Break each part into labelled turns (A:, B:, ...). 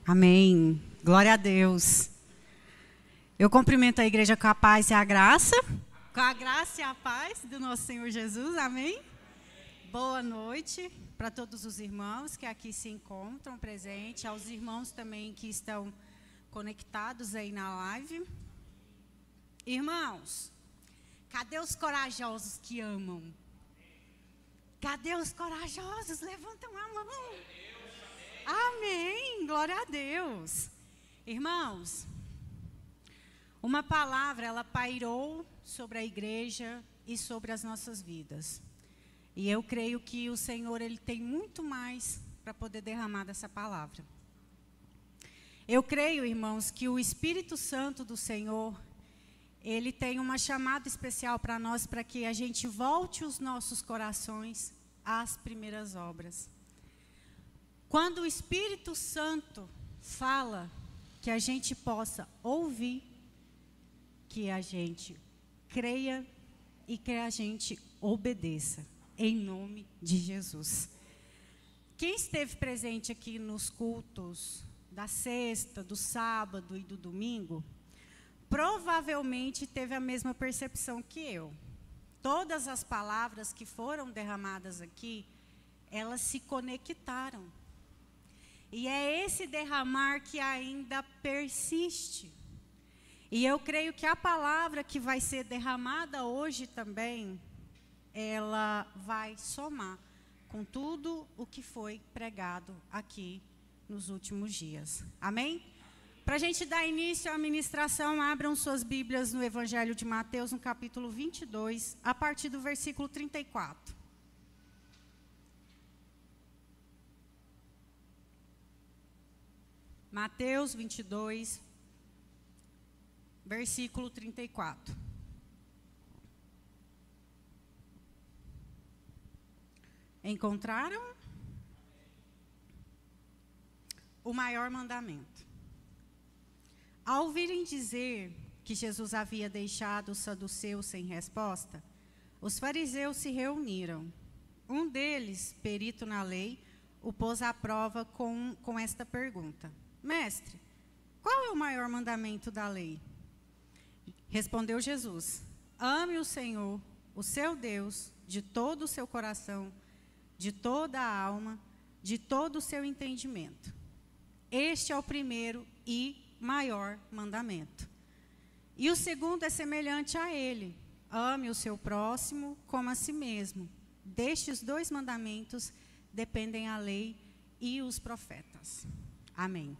A: Amém. Glória a Deus. Eu cumprimento a igreja com a paz e a graça. Com a graça e a paz do nosso Senhor Jesus. Amém. Boa noite para todos os irmãos que aqui se encontram presentes, aos irmãos também que estão conectados aí na live. Irmãos, cadê os corajosos que amam? Cadê os corajosos? Levantam a mão. Amém. Glória a Deus. Irmãos, uma palavra, ela pairou sobre a igreja e sobre as nossas vidas. E eu creio que o Senhor, Ele tem muito mais para poder derramar dessa palavra. Eu creio, irmãos, que o Espírito Santo do Senhor, Ele tem uma chamada especial para nós, para que a gente volte os nossos corações às primeiras obras. Quando o Espírito Santo fala, que a gente possa ouvir, que a gente creia e que a gente obedeça, em nome de Jesus. Quem esteve presente aqui nos cultos da sexta, do sábado e do domingo, provavelmente teve a mesma percepção que eu. Todas as palavras que foram derramadas aqui, elas se conectaram. E é esse derramar que ainda persiste. E eu creio que a palavra que vai ser derramada hoje também, ela vai somar com tudo o que foi pregado aqui nos últimos dias. Amém? Para a gente dar início à ministração, abram suas Bíblias no Evangelho de Mateus, no capítulo 22, a partir do versículo 34. Mateus 22, versículo 34. Encontraram? O maior mandamento. Ao ouvirem dizer que Jesus havia deixado os saduceus sem resposta, os fariseus se reuniram. Um deles, perito na lei, o pôs à prova com esta pergunta: Mestre, qual é o maior mandamento da lei? Respondeu Jesus: Ame o Senhor, o seu Deus, de todo o seu coração, de toda a alma, de todo o seu entendimento. Este é o primeiro e maior mandamento. E o segundo é semelhante a ele: ame o seu próximo como a si mesmo. Destes dois mandamentos dependem a lei e os profetas. Amém.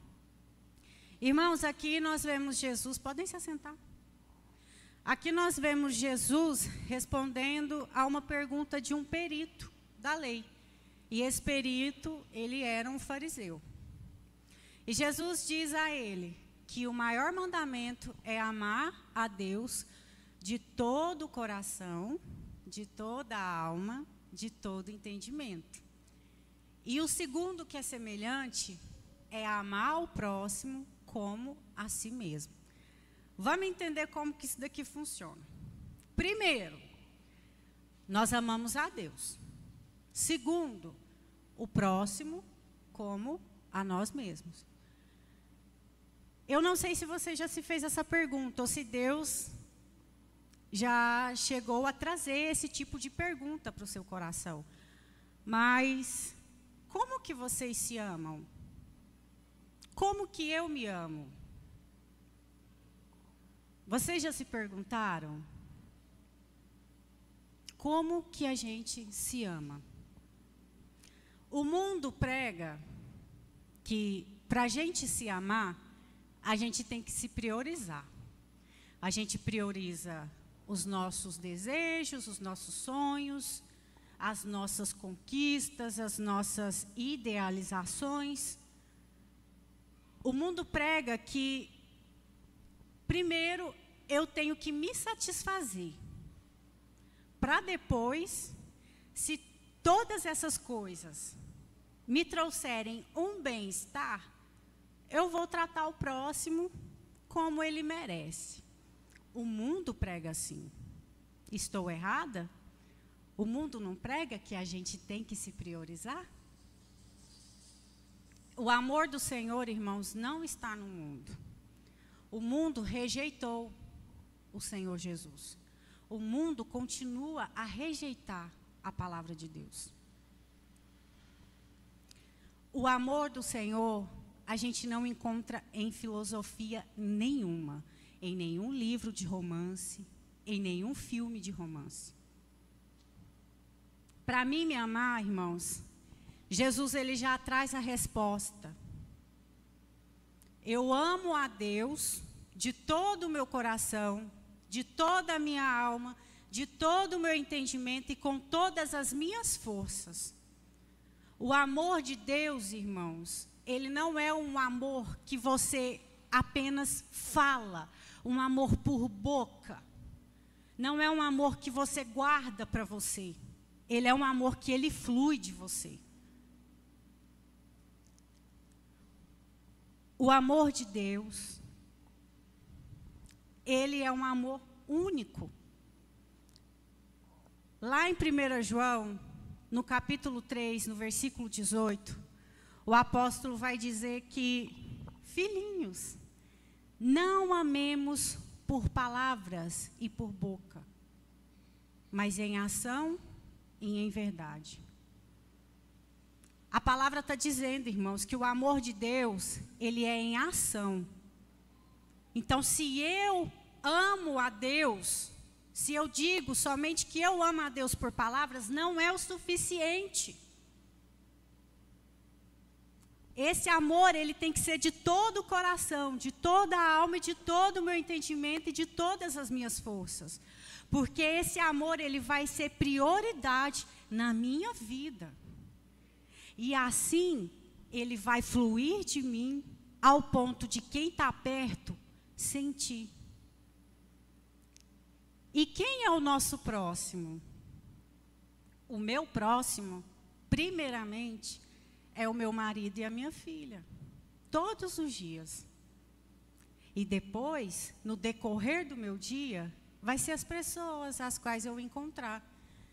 A: Irmãos, aqui nós vemos Jesus, podem se assentar. Aqui nós vemos Jesus respondendo a uma pergunta de um perito da lei. E esse perito, ele era um fariseu. E Jesus diz a ele que o maior mandamento é amar a Deus de todo o coração, de toda a alma, de todo o entendimento. E o segundo, que é semelhante, é amar o próximo como a si mesmo. Vamos entender como que isso daqui funciona. Primeiro, nós amamos a Deus. Segundo, o próximo como a nós mesmos. Eu não sei se você já se fez essa pergunta, ou se Deus já chegou a trazer esse tipo de pergunta para o seu coração. Mas, como que vocês se amam? Como que eu me amo? Vocês já se perguntaram? Como que a gente se ama? O mundo prega que para a gente se amar, a gente tem que se priorizar. A gente prioriza os nossos desejos, os nossos sonhos, as nossas conquistas, as nossas idealizações. O mundo prega que, primeiro, eu tenho que me satisfazer, para depois, se todas essas coisas me trouxerem um bem-estar, eu vou tratar o próximo como ele merece. O mundo prega assim. Estou errada? O mundo não prega que a gente tem que se priorizar? O amor do Senhor, irmãos, não está no mundo. O mundo rejeitou o Senhor Jesus. O mundo continua a rejeitar a palavra de Deus. O amor do Senhor, a gente não encontra em filosofia nenhuma, em nenhum livro de romance, em nenhum filme de romance. Para mim me amar, irmãos, Jesus ele já traz a resposta. Eu amo a Deus de todo o meu coração, de toda a minha alma, de todo o meu entendimento e com todas as minhas forças. O amor de Deus, irmãos, ele não é um amor que você apenas fala, um amor por boca. Não é um amor que você guarda para você. Ele é um amor que ele flui de você. O amor de Deus, ele é um amor único. Lá em 1 João, no capítulo 3, no versículo 18, o apóstolo vai dizer que, filhinhos, não amemos por palavras e por boca, mas em ação e em verdade. A palavra está dizendo, irmãos, que o amor de Deus, ele é em ação. Então, se eu amo a Deus, se eu digo somente que eu amo a Deus por palavras, não é o suficiente. Esse amor, ele tem que ser de todo o coração, de toda a alma e de todo o meu entendimento e de todas as minhas forças. Porque esse amor, ele vai ser prioridade na minha vida. E assim, ele vai fluir de mim ao ponto de quem está perto sentir. E quem é o nosso próximo? O meu próximo, primeiramente, é o meu marido e a minha filha. Todos os dias. E depois, no decorrer do meu dia, vai ser as pessoas às quais eu encontrar.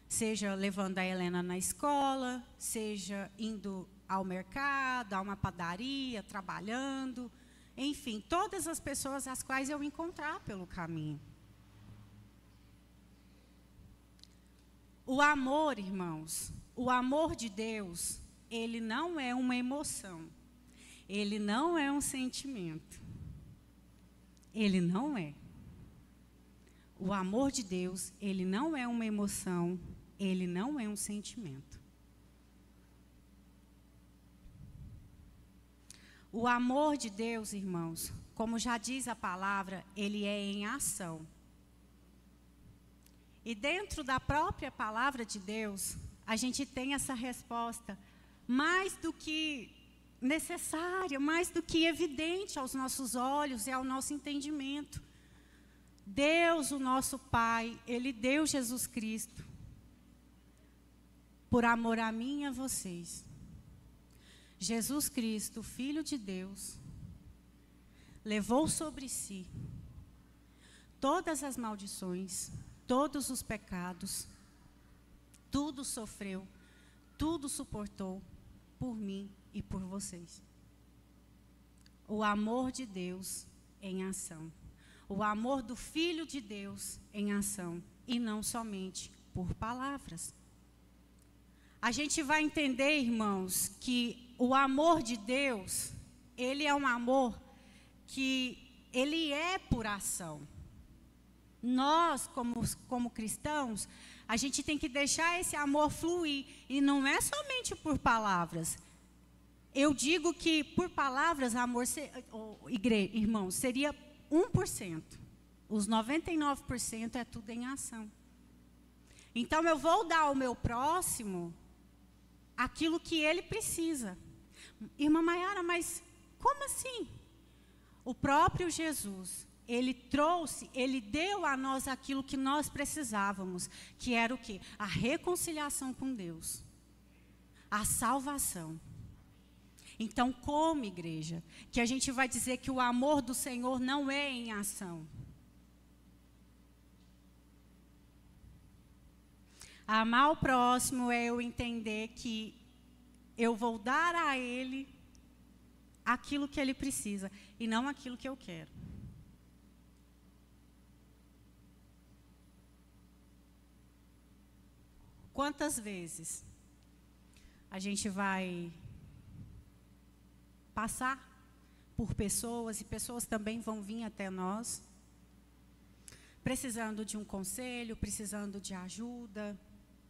A: Seja levando a Helena na escola, seja indo ao mercado, a uma padaria, trabalhando. Enfim, todas as pessoas às quais eu encontrar pelo caminho. O amor, irmãos, o amor de Deus, ele não é uma emoção. Ele não é um sentimento. Ele não é. O amor de Deus, ele não é uma emoção, ele não é um sentimento. O amor de Deus, irmãos, como já diz a palavra, ele é em ação. E dentro da própria palavra de Deus, a gente tem essa resposta mais do que necessária, mais do que evidente aos nossos olhos e ao nosso entendimento. Deus, o nosso Pai, ele deu Jesus Cristo por amor a mim e a vocês. Jesus Cristo, Filho de Deus, levou sobre si todas as maldições, todos os pecados, tudo sofreu, tudo suportou por mim e por vocês. O amor de Deus em ação. O amor do Filho de Deus em ação. E não somente por palavras. A gente vai entender, irmãos, que o amor de Deus, ele é um amor que ele é por ação. Nós, como cristãos, a gente tem que deixar esse amor fluir. E não é somente por palavras. Eu digo que por palavras, amor, irmãos, seria 1%. Os 99% é tudo em ação. Então, eu vou dar ao meu próximo aquilo que ele precisa. Irmã Maiara, mas como assim? O próprio Jesus, ele trouxe, ele deu a nós aquilo que nós precisávamos, que era o quê? A reconciliação com Deus. A salvação. Então, como igreja, que a gente vai dizer que o amor do Senhor não é em ação. Amar o próximo é eu entender que eu vou dar a ele aquilo que ele precisa e não aquilo que eu quero. Quantas vezes a gente vai passar por pessoas e pessoas também vão vir até nós, precisando de um conselho, precisando de ajuda.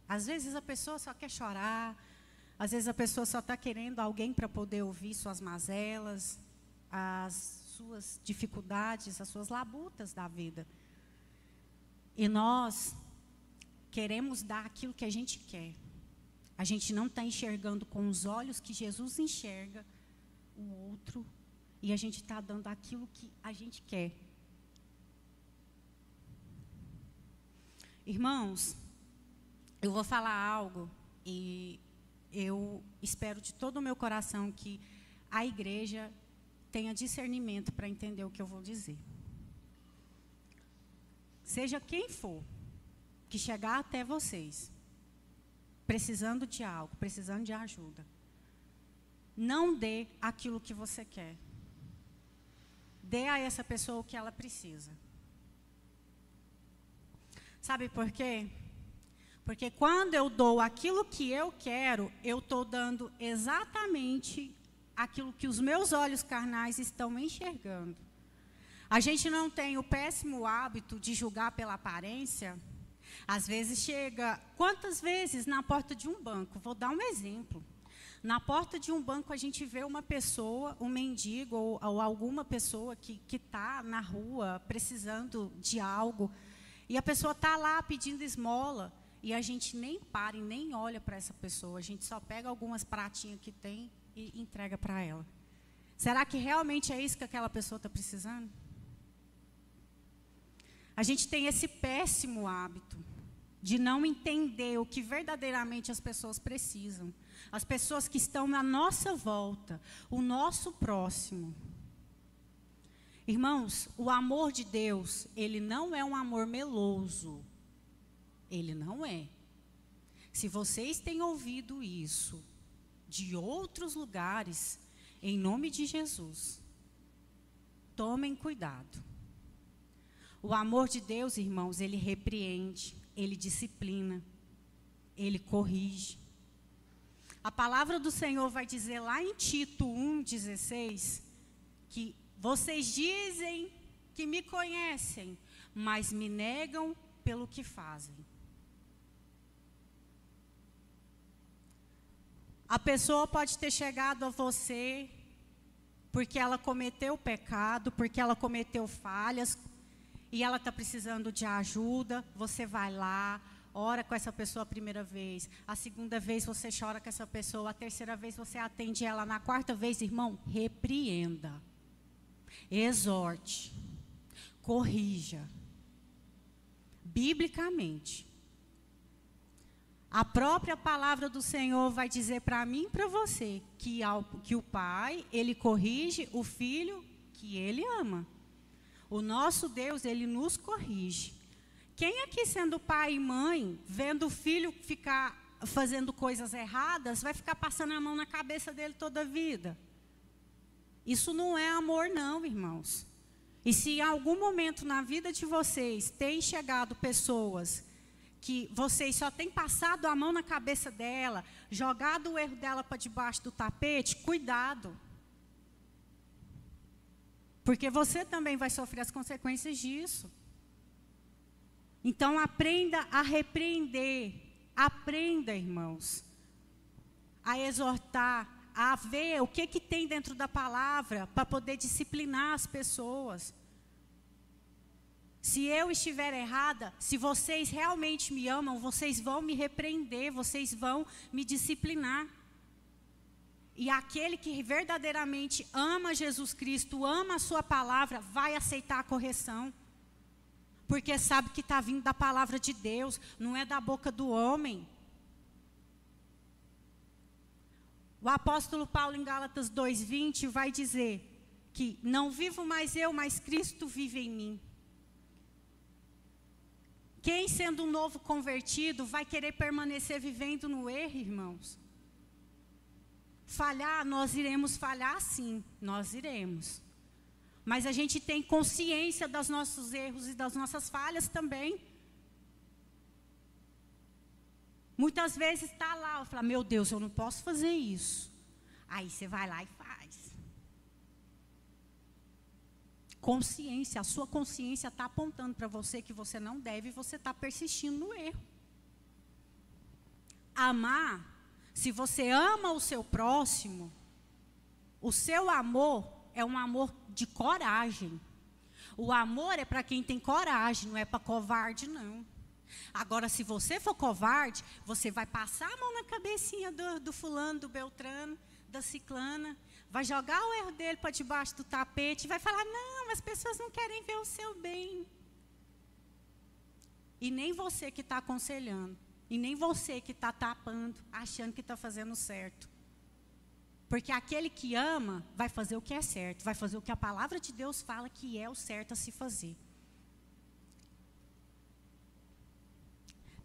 A: Às vezes a pessoa só quer chorar, às vezes a pessoa só está querendo alguém para poder ouvir suas mazelas, as suas dificuldades, as suas labutas da vida. E nós queremos dar aquilo que a gente quer. A gente não está enxergando com os olhos que Jesus enxerga o outro, e a gente está dando aquilo que a gente quer. Irmãos, eu vou falar algo e eu espero de todo o meu coração que a igreja tenha discernimento para entender o que eu vou dizer. Seja quem for que chegar até vocês, precisando de algo, precisando de ajuda, não dê aquilo que você quer. Dê a essa pessoa o que ela precisa. Sabe por quê? Porque quando eu dou aquilo que eu quero, eu estou dando exatamente aquilo que os meus olhos carnais estão enxergando. A gente não tem o péssimo hábito de julgar pela aparência. Às vezes chega, quantas vezes na porta de um banco, vou dar um exemplo. Na porta de um banco a gente vê uma pessoa, um mendigo ou alguma pessoa que está na rua precisando de algo. E a pessoa está lá pedindo esmola. E a gente nem para e nem olha para essa pessoa. A gente só pega algumas pratinhas que tem e entrega para ela. Será que realmente é isso que aquela pessoa está precisando? A gente tem esse péssimo hábito de não entender o que verdadeiramente as pessoas precisam. As pessoas que estão na nossa volta, o nosso próximo. Irmãos, o amor de Deus, ele não é um amor meloso. Ele não é. Se vocês têm ouvido isso de outros lugares, em nome de Jesus, tomem cuidado. O amor de Deus, irmãos, ele repreende, ele disciplina, ele corrige. A palavra do Senhor vai dizer lá em Tito 1,16, que vocês dizem que me conhecem, mas me negam pelo que fazem. A pessoa pode ter chegado a você porque ela cometeu pecado, porque ela cometeu falhas, e ela está precisando de ajuda. Você vai lá, ora com essa pessoa a primeira vez, a segunda vez você chora com essa pessoa, a terceira vez você atende ela, na quarta vez, irmão, repreenda, exorte, corrija, biblicamente. A própria palavra do Senhor vai dizer para mim e para você que o Pai, ele corrige o Filho que ele ama. O nosso Deus, ele nos corrige. Quem aqui, sendo pai e mãe, vendo o filho ficar fazendo coisas erradas, vai ficar passando a mão na cabeça dele toda a vida? Isso não é amor, não, irmãos. E se em algum momento na vida de vocês tem chegado pessoas que vocês só têm passado a mão na cabeça dela, jogado o erro dela para debaixo do tapete, cuidado. Porque você também vai sofrer as consequências disso. Então, aprenda a repreender. Aprenda, irmãos, a exortar, a ver o que tem dentro da palavra para poder disciplinar as pessoas. Se eu estiver errada, se vocês realmente me amam, vocês vão me repreender, vocês vão me disciplinar. E aquele que verdadeiramente ama Jesus Cristo, ama a sua palavra, vai aceitar a correção. Porque sabe que está vindo da palavra de Deus, não é da boca do homem. O apóstolo Paulo, em Gálatas 2:20, vai dizer que não vivo mais eu, mas Cristo vive em mim. Quem, sendo um novo convertido, vai querer permanecer vivendo no erro, irmãos? Falhar, nós iremos falhar sim, nós iremos. Mas a gente tem consciência dos nossos erros e das nossas falhas também. Muitas vezes está lá, eu falo, meu Deus, eu não posso fazer isso. Aí você vai lá e faz. Consciência, a sua consciência está apontando para você que você não deve e você está persistindo no erro. Amar, se você ama o seu próximo, o seu amor é um amor de coragem. O amor é para quem tem coragem, não é para covarde, não. Agora, se você for covarde, você vai passar a mão na cabecinha do fulano, do beltrano, da ciclana, vai jogar o erro dele para debaixo do tapete e vai falar, não, as pessoas não querem ver o seu bem. E nem você que está aconselhando, e nem você que está tapando, achando que está fazendo certo. Porque aquele que ama vai fazer o que é certo, vai fazer o que a palavra de Deus fala que é o certo a se fazer.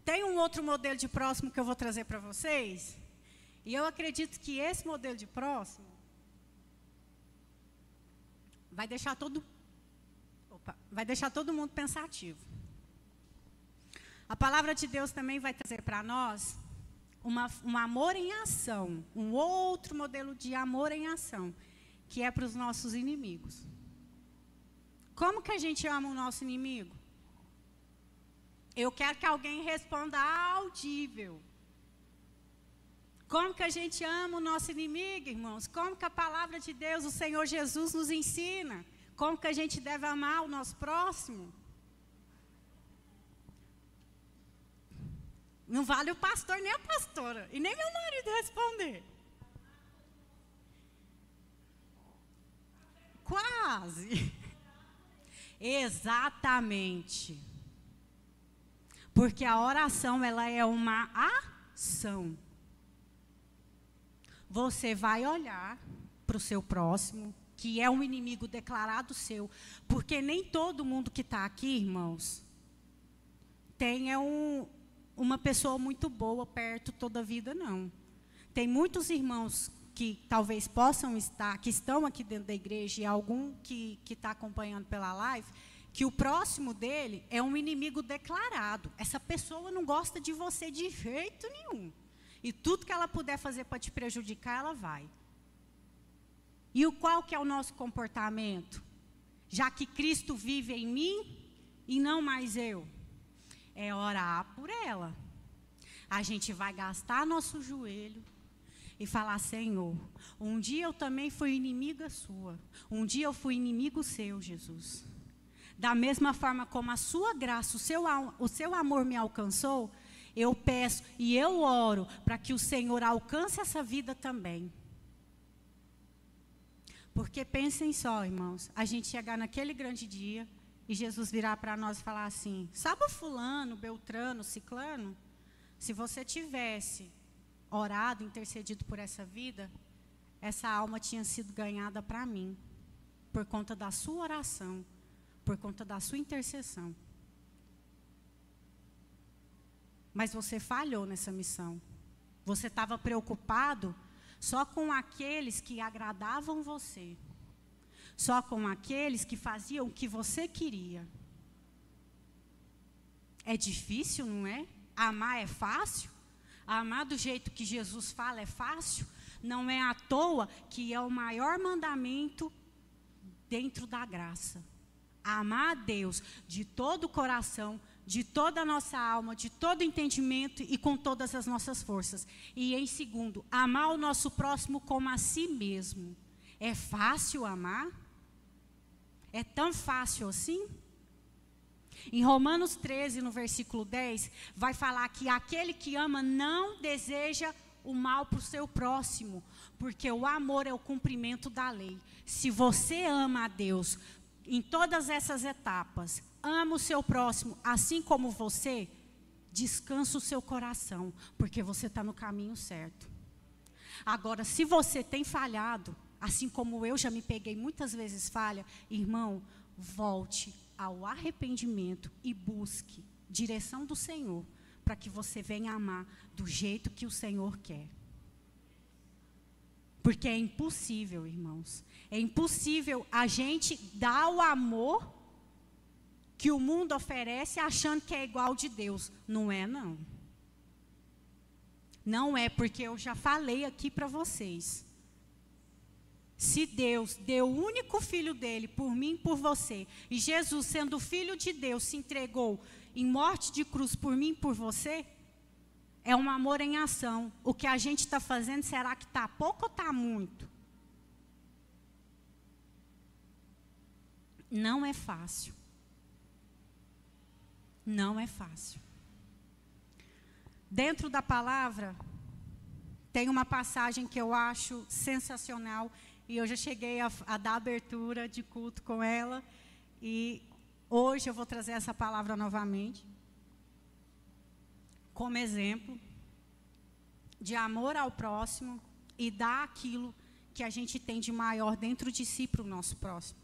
A: Tem um outro modelo de próximo que eu vou trazer para vocês. E eu acredito que esse modelo de próximo vai deixar todo mundo pensativo. A palavra de Deus também vai trazer para nós um amor em ação, um outro modelo de amor em ação, que é para os nossos inimigos. Como que a gente ama o nosso inimigo? Eu quero que alguém responda audível. Como que a gente ama o nosso inimigo, irmãos? Como que a palavra de Deus, o Senhor Jesus, nos ensina? Como que a gente deve amar o nosso próximo? Não vale o pastor nem a pastora, e nem meu marido responder. Quase. Exatamente. Porque a oração, ela é uma ação. Você vai olhar para o seu próximo, que é um inimigo declarado seu, porque nem todo mundo que está aqui, irmãos, tem uma pessoa muito boa perto toda a vida, não. Tem muitos irmãos que talvez possam estar, que estão aqui dentro da igreja, e algum que está acompanhando pela live, que o próximo dele é um inimigo declarado. Essa pessoa não gosta de você de jeito nenhum. E tudo que ela puder fazer para te prejudicar, ela vai. E qual que é o nosso comportamento? Já que Cristo vive em mim e não mais eu. É orar por ela. A gente vai gastar nosso joelho e falar, Senhor, um dia eu também fui inimiga sua. Um dia eu fui inimigo seu, Jesus. Da mesma forma como a sua graça, o seu amor me alcançou, eu peço e eu oro para que o Senhor alcance essa vida também. Porque pensem só, irmãos, a gente chegar naquele grande dia e Jesus virar para nós e falar assim, sabe o fulano, beltrano, ciclano? Se você tivesse orado, intercedido por essa vida, essa alma tinha sido ganhada para mim, por conta da sua oração, por conta da sua intercessão. Mas você falhou nessa missão. Você estava preocupado só com aqueles que agradavam você. Só com aqueles que faziam o que você queria. É difícil, não é? Amar é fácil? Amar do jeito que Jesus fala é fácil? Não é à toa que é o maior mandamento dentro da graça. Amar a Deus de todo o coração, de toda a nossa alma, de todo o entendimento e com todas as nossas forças. E em segundo, amar o nosso próximo como a si mesmo. É fácil amar? É tão fácil assim? Em Romanos 13, no versículo 10, vai falar que aquele que ama não deseja o mal para o seu próximo, porque o amor é o cumprimento da lei. Se você ama a Deus em todas essas etapas, ama o seu próximo, assim como você, descansa o seu coração, porque você está no caminho certo. Agora, se você tem falhado, assim como eu já me peguei muitas vezes falha, irmão, volte ao arrependimento e busque direção do Senhor, para que você venha amar do jeito que o Senhor quer. Porque é impossível, irmãos. É impossível a gente dar o amor que o mundo oferece achando que é igual de Deus. Não é, não. Não é, porque eu já falei aqui para vocês. Se Deus deu o único filho dele por mim e por você, e Jesus, sendo filho de Deus, se entregou em morte de cruz por mim e por você, é um amor em ação. O que a gente está fazendo, será que está pouco ou está muito? Não é fácil. Não é fácil. Dentro da palavra, tem uma passagem que eu acho sensacional, e eu já cheguei a dar abertura de culto com ela, e hoje eu vou trazer essa palavra novamente, como exemplo de amor ao próximo e dar aquilo que a gente tem de maior dentro de si para o nosso próximo.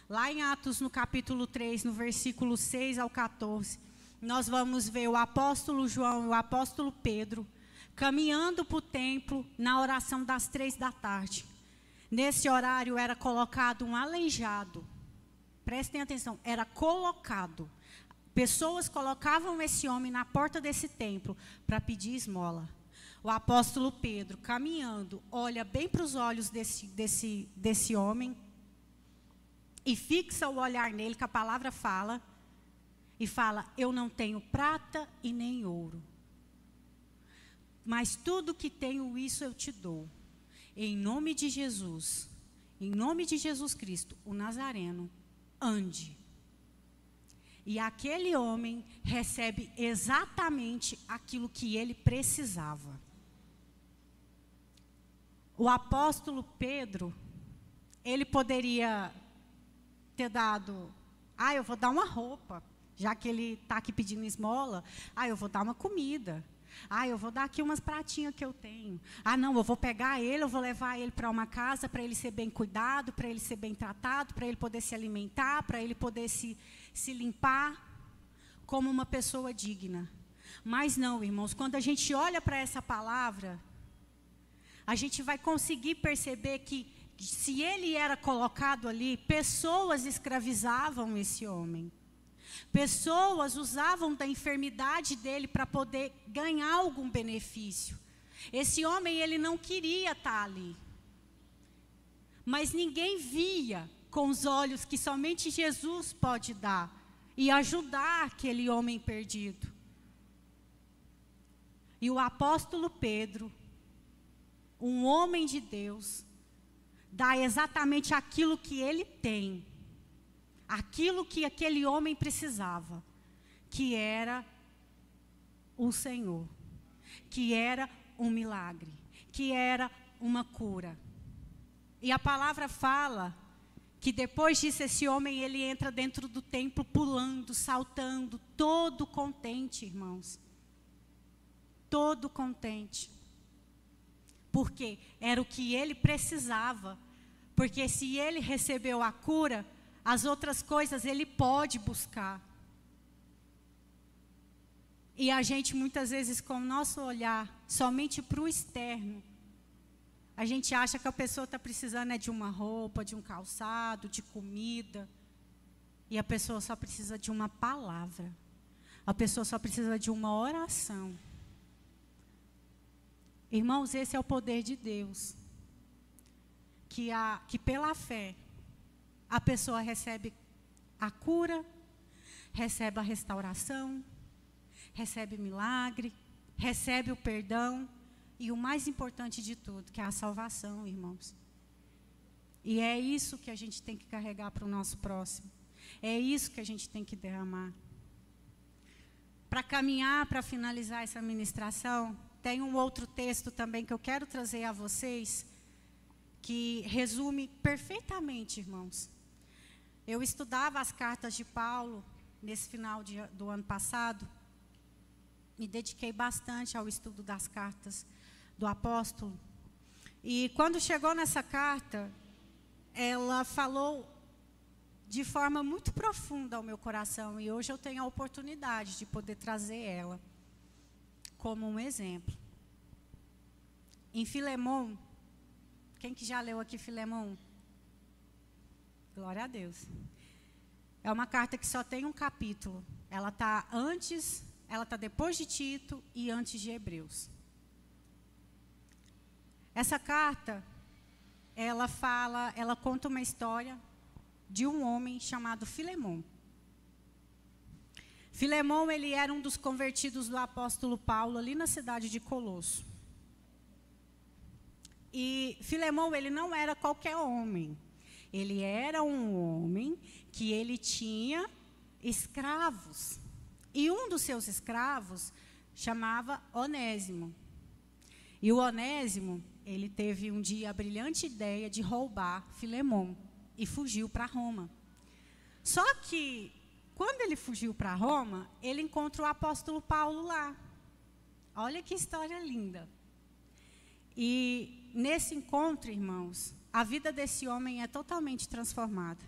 A: Lá em Atos, no capítulo 3, no versículo 6 ao 14, nós vamos ver o apóstolo João e o apóstolo Pedro caminhando para o templo na oração das 3 da tarde. Nesse horário era colocado um aleijado. Prestem atenção, era colocado. Pessoas colocavam esse homem na porta desse templo para pedir esmola. O apóstolo Pedro, caminhando, olha bem para os olhos desse homem e fixa o olhar nele, que a palavra fala, e fala: eu não tenho prata e nem ouro, mas tudo que tenho, isso eu te dou. Em nome de Jesus, em nome de Jesus Cristo, o Nazareno, ande. E aquele homem recebe exatamente aquilo que ele precisava. O apóstolo Pedro, ele poderia ter dado: eu vou dar uma roupa, já que ele está aqui pedindo esmola. Eu vou dar uma comida. Eu vou dar aqui umas pratinhas que eu tenho. Não, eu vou pegar ele, eu vou levar ele para uma casa, para ele ser bem cuidado, para ele ser bem tratado, para ele poder se alimentar, para ele poder se limpar como uma pessoa digna. Mas não, irmãos, quando a gente olha para essa palavra, a gente vai conseguir perceber que, se ele era colocado ali, pessoas escravizavam esse homem. Pessoas usavam da enfermidade dele para poder ganhar algum benefício. Esse homem, ele não queria estar ali. Mas ninguém via com os olhos que somente Jesus pode dar e ajudar aquele homem perdido. E o apóstolo Pedro, um homem de Deus, dá exatamente aquilo que ele tem. Aquilo que aquele homem precisava, que era o Senhor, que era um milagre, que era uma cura. E a palavra fala que depois disso esse homem, ele entra dentro do templo pulando, saltando, todo contente, irmãos. Todo contente. Porque era o que ele precisava. Porque se ele recebeu a cura, as outras coisas ele pode buscar. E a gente muitas vezes, com o nosso olhar somente para o externo, a gente acha que a pessoa está precisando de uma roupa, de um calçado, de comida. E a pessoa só precisa de uma palavra. A pessoa só precisa de uma oração. Irmãos, esse é o poder de Deus. Que pela fé, a pessoa recebe a cura, recebe a restauração, recebe milagre, recebe o perdão e o mais importante de tudo, que é a salvação, irmãos. E é isso que a gente tem que carregar para o nosso próximo. É isso que a gente tem que derramar. Para caminhar, para finalizar essa ministração, tem um outro texto também que eu quero trazer a vocês, que resume perfeitamente, irmãos. Eu estudava as cartas de Paulo nesse final do ano passado. Me dediquei bastante ao estudo das cartas do apóstolo. E quando chegou nessa carta, ela falou de forma muito profunda ao meu coração. E hoje eu tenho a oportunidade de poder trazer ela como um exemplo. Em Filemão, Quem que já leu aqui Filemão? Glória a Deus. É uma carta que só tem um capítulo. Ela está depois de Tito e antes de Hebreus. Essa carta, ela conta uma história de um homem chamado Filemão. Filemão, ele era um dos convertidos do apóstolo Paulo ali na cidade de Colosso. E Filemão, ele não era qualquer homem. Ele era um homem que ele tinha escravos. E um dos seus escravos chamava Onésimo. E o Onésimo, ele teve um dia a brilhante ideia de roubar Filemão e fugiu para Roma. Só que, quando ele fugiu para Roma, ele encontra o apóstolo Paulo lá. Olha que história linda. E nesse encontro, irmãos, a vida desse homem é totalmente transformada.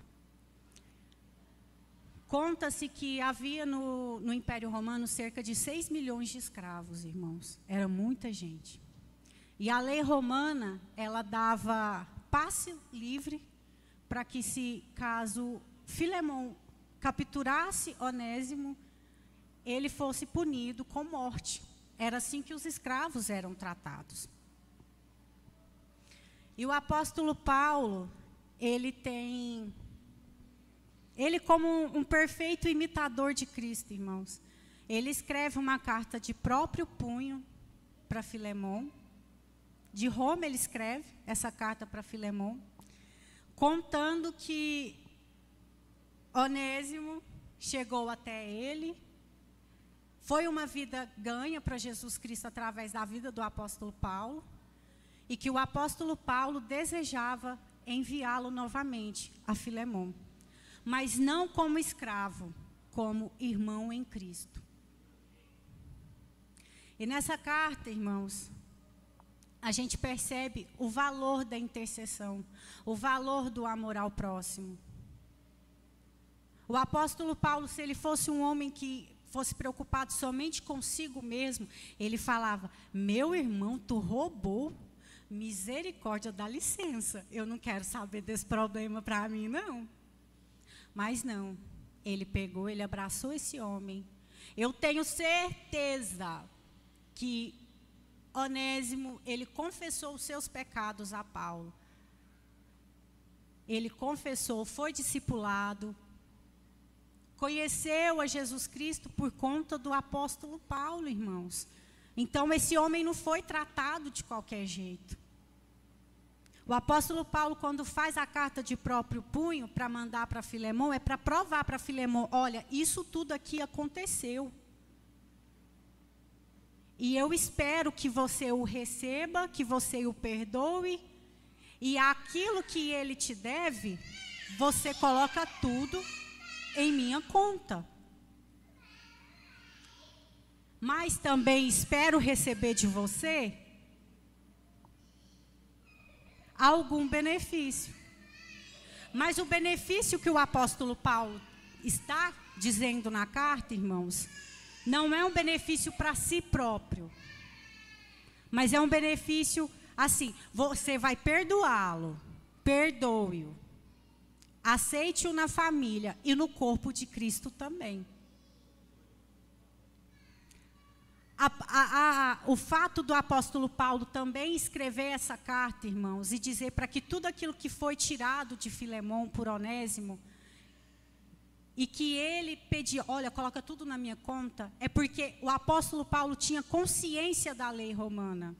A: Conta-se que havia no Império Romano cerca de 6 milhões de escravos, irmãos. Era muita gente. E a lei romana, ela dava passe livre para que, caso Filemão capturasse Onésimo, ele fosse punido com morte. Era assim que os escravos eram tratados. E o apóstolo Paulo, ele como um perfeito imitador de Cristo, irmãos, ele escreve uma carta de próprio punho para Filemão. De Roma ele escreve essa carta para Filemão, contando que Onésimo chegou até ele, foi uma vida ganha para Jesus Cristo através da vida do apóstolo Paulo, e que o apóstolo Paulo desejava enviá-lo novamente a Filemão, mas não como escravo, como irmão em Cristo. E nessa carta, irmãos, a gente percebe o valor da intercessão, o valor do amor ao próximo. O apóstolo Paulo, se ele fosse um homem que fosse preocupado somente consigo mesmo, ele falava: meu irmão, tu roubou, misericórdia, dá licença, eu não quero saber desse problema para mim, não. Mas não, ele pegou, ele abraçou esse homem. Eu tenho certeza que Onésimo, ele confessou os seus pecados a Paulo. Ele confessou, foi discipulado, conheceu a Jesus Cristo por conta do apóstolo Paulo, irmãos. Então, esse homem não foi tratado de qualquer jeito. O apóstolo Paulo, quando faz a carta de próprio punho para mandar para Filemão, é para provar para Filemão: olha, isso tudo aqui aconteceu. E eu espero que você o receba, que você o perdoe, e aquilo que ele te deve, você coloca tudo em minha conta. Mas também espero receber de você algum benefício. Mas o benefício que o apóstolo Paulo está dizendo na carta, irmãos, não é um benefício para si próprio, mas é um benefício assim: você vai perdoá-lo, perdoe-o, aceite-o na família e no corpo de Cristo também. O fato do apóstolo Paulo também escrever essa carta, irmãos, e dizer para que tudo aquilo que foi tirado de Filemão por Onésimo, e que ele pedia: olha, coloca tudo na minha conta, é porque o apóstolo Paulo tinha consciência da lei romana.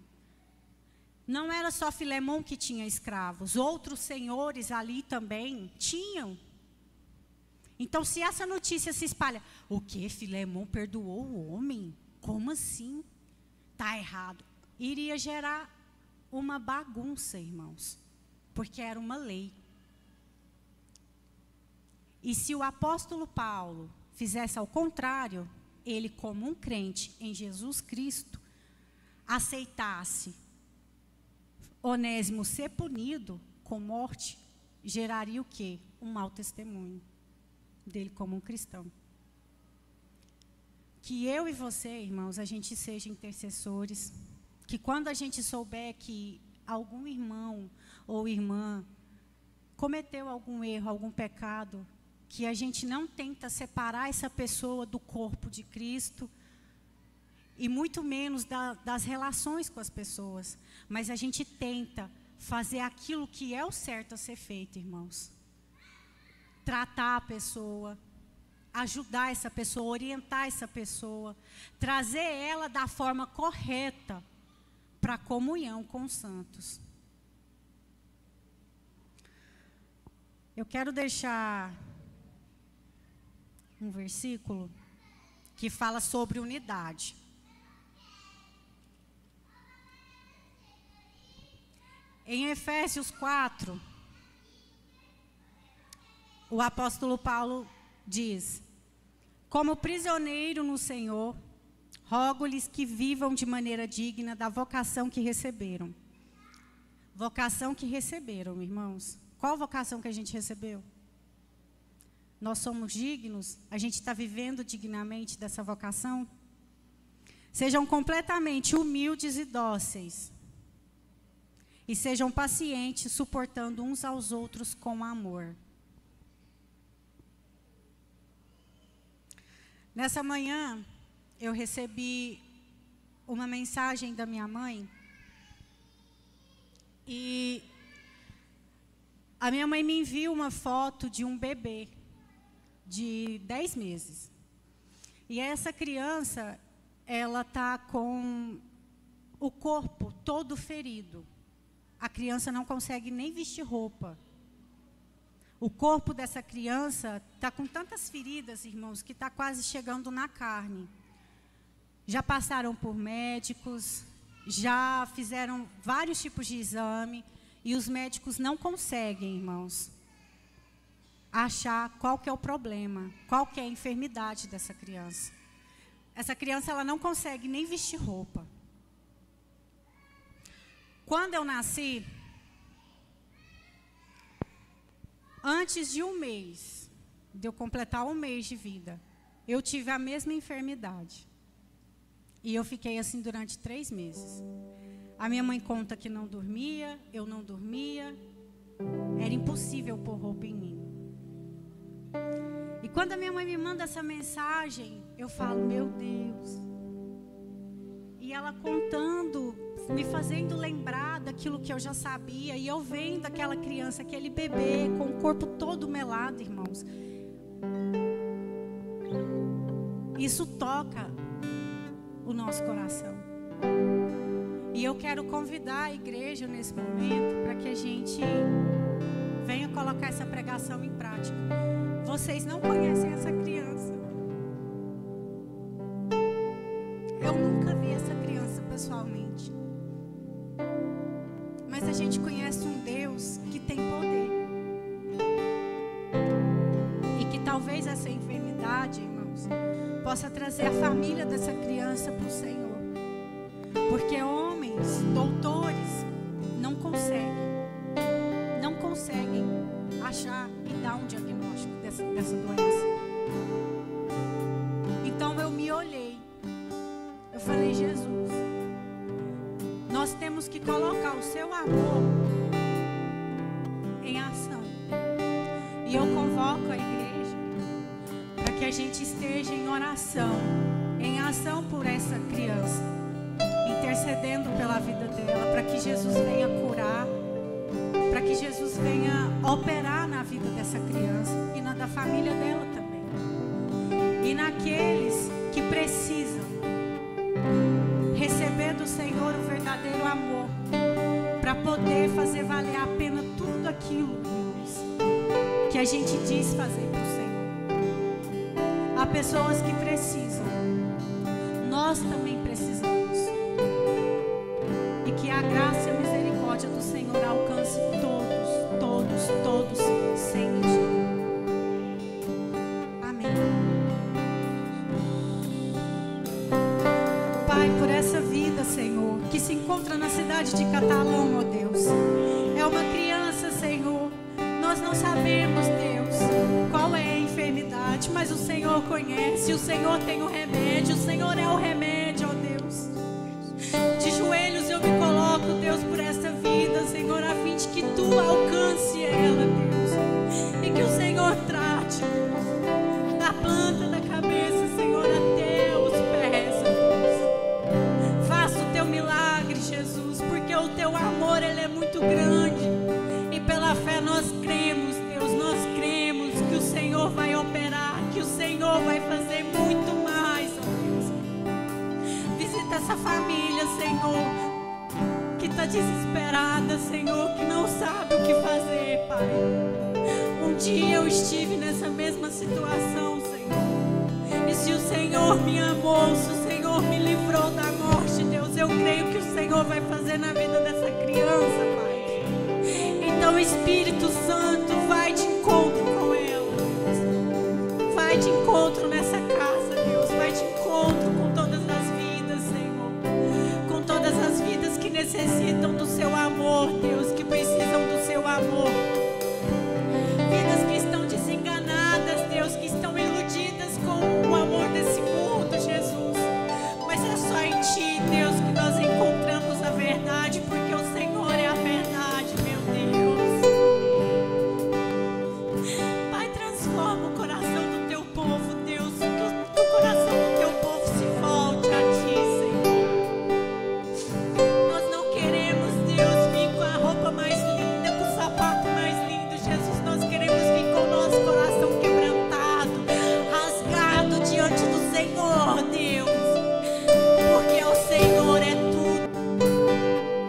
A: Não era só Filemão que tinha escravos, outros senhores ali também tinham. Então, se essa notícia se espalha: o quê? Filemão perdoou o homem? Como assim? Está errado. Iria gerar uma bagunça, irmãos, porque era uma lei. E se o apóstolo Paulo fizesse ao contrário, ele, como um crente em Jesus Cristo, aceitasse Onésimo ser punido com morte, geraria o quê? Um mau testemunho dele como um cristão. Que eu e você, irmãos, a gente seja intercessores, que quando a gente souber que algum irmão ou irmã cometeu algum erro, algum pecado, que a gente não tenta separar essa pessoa do corpo de Cristo, e muito menos das relações com as pessoas, mas a gente tenta fazer aquilo que é o certo a ser feito, irmãos. Tratar a pessoa, ajudar essa pessoa, orientar essa pessoa, trazer ela da forma correta para a comunhão com os santos. Eu quero deixar um versículo que fala sobre unidade. Em Efésios 4, o apóstolo Paulo diz: como prisioneiro no Senhor, rogo-lhes que vivam de maneira digna da vocação que receberam. Vocação que receberam, irmãos. Qual vocação que a gente recebeu? Nós somos dignos? A gente está vivendo dignamente dessa vocação? Sejam completamente humildes e dóceis. E sejam pacientes, suportando uns aos outros com amor. Nessa manhã, eu recebi uma mensagem da minha mãe. E a minha mãe me enviou uma foto de um bebê de 10 meses. E essa criança, ela está com o corpo todo ferido. A criança não consegue nem vestir roupa. O corpo dessa criança está com tantas feridas, irmãos, que está quase chegando na carne. Já passaram por médicos, já fizeram vários tipos de exame, e os médicos não conseguem, irmãos, achar qual que é o problema, qual que é a enfermidade dessa criança. Essa criança, ela não consegue nem vestir roupa. Quando eu nasci, antes de um mês, de eu completar um mês de vida, eu tive a mesma enfermidade. E eu fiquei assim durante 3 meses. A minha mãe conta que não dormia, eu não dormia. Era impossível pôr roupa em mim. E quando a minha mãe me manda essa mensagem, eu falo, meu Deus. E ela contando, me fazendo lembrar daquilo que eu já sabia. E eu vendo aquela criança, aquele bebê, com o corpo todo melado, irmãos. Isso toca o nosso coração. E eu quero convidar a igreja nesse momento para que a gente venha colocar essa pregação em prática. Vocês não conhecem essa criança. Eu nunca vi essa criança pessoalmente. Mas a gente conhece um Deus que tem poder. E que talvez essa enfermidade, irmãos, possa trazer a família dessa criança para o Senhor. Porque homens, doutores, não conseguem achar e dar um diagnóstico dessa doença. Então eu me olhei. Eu falei, Jesus, nós temos que colocar o seu amor em ação. E eu convoco a igreja para que a gente esteja em oração, em ação por essa criança, intercedendo pela vida dela, para que Jesus venha curar, para que Jesus venha operar na vida dessa criança e na da família dela também. E naqueles que precisam receber do Senhor o verdadeiro amor, para poder fazer valer a pena tudo aquilo, irmãos, que a gente diz fazer para o Senhor. Há pessoas que precisam, nós também precisamos. E que a graça e a misericórdia do Senhor alcance todos, sem medida. Amém. Pai, por essa vida, Senhor, que se encontra na cidade de Catalão, ó Deus. É uma criança, Senhor. Nós não sabemos, Deus, qual é a enfermidade, mas o Senhor conhece, o Senhor tem o remédio, o Senhor é o remédio, ó Deus. De joelhos eu me coloco, Deus, por essa vida. vida, Senhor, a fim de que Tu alcance ela, Deus. E que o Senhor trate, Deus, da planta da cabeça, Senhor, até os pés, Deus. Faça o Teu milagre, Jesus, porque o Teu amor, Ele é muito grande. E pela fé nós cremos, Deus, nós cremos que o Senhor vai operar, que o Senhor vai fazer muito mais, ó Deus. Visita essa família, Senhor, que está desesperada, Senhor, que não sabe o que fazer, Pai. Um dia eu estive nessa mesma situação, Senhor. E se o Senhor me amou, se o Senhor me livrou da morte, Deus, eu creio que o Senhor vai fazer na vida dessa criança, Pai. Então, Espírito Santo, vai de encontro com ela, Deus. Vai de encontro nessa casa, Deus. Vai de encontro com todas as vidas, Senhor. Com todas as vidas que necessitam do Seu amor, Deus, que precisam do Seu amor. Vidas que estão desenganadas, Deus, que estão iludidas com o amor desse mundo, Jesus. Mas é só em Ti, Deus, que nós encontramos a verdade, porque o Senhor é a verdade, meu Deus. Pai, transforma o coração do Teu povo, Deus, que o coração do Teu povo se volte a Ti, Senhor. Nós não queremos, Deus, vir com a roupa mais linda, com o sapato mais lindo, Jesus. Nós queremos vir com o nosso coração quebrantado, rasgado diante do Senhor, Deus. Porque o Senhor é tudo.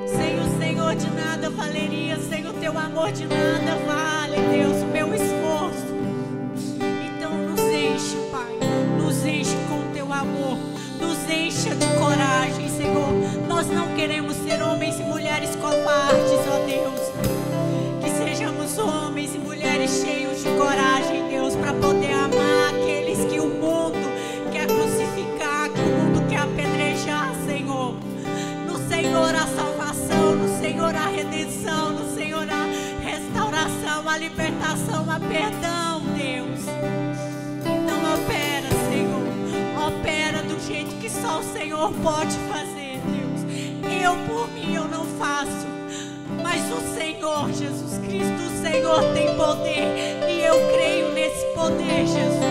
A: Sem o Senhor de nada valeria, sem o Teu amor de nada vale, Deus, o meu esforço. Então nos enche, Pai, nos enche com o Teu amor, nos encha de coragem, Senhor. Nós não queremos ser homens e mulheres covardes, ó Deus. Que sejamos homens e mulheres cheios de coragem, Deus, para poder amar aqueles que o mundo quer crucificar, que o mundo quer apedrejar, Senhor. No Senhor a salvação, no Senhor a redenção, no Senhor a restauração, a libertação, a perdão, Deus. Então opera, Senhor, opera do jeito que só o Senhor pode fazer, Deus. Eu por mim eu não faço, mas o Senhor Jesus Cristo, o Senhor tem poder, e eu creio nesse poder, Jesus.